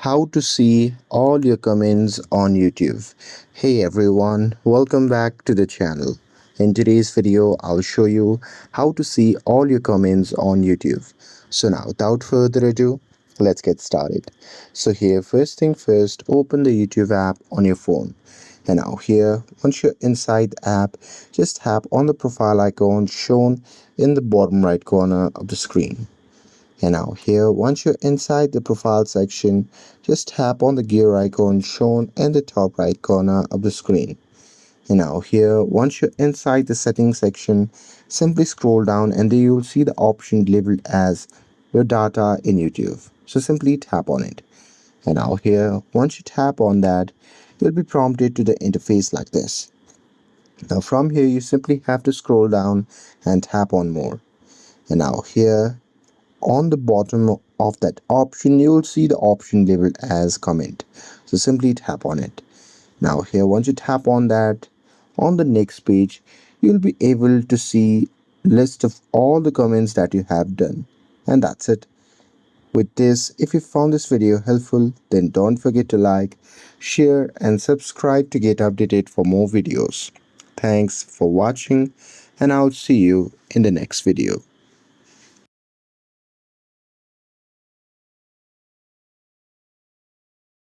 How to see all your comments on YouTube. Hey everyone, welcome back to the channel. In today's video, I'll show you how to see all your comments on YouTube. So now, without further ado, let's get started. So here, first thing first, open the YouTube app on your phone. And now here, once you're inside the app, just tap on the profile icon shown in the bottom right corner of the screen. And now here, once you're inside the profile section, just tap on the gear icon shown in the top right corner of the screen. And now here, once you're inside the settings section, simply scroll down and then you'll see the option labeled as your data in YouTube. So simply tap on it. And now here, once you tap on that, you'll be prompted to the interface like this. Now from here, you simply have to scroll down and tap on more. And now here, on the bottom of that option, you will see the option labeled as comment. So simply tap on it. Now here, once you tap on that, on the next page, you'll be able to see list of all the comments that you have done. And that's it. With this, if you found this video helpful, then don't forget to like, share and subscribe to get updated for more videos. Thanks for watching and I'll see you in the next video.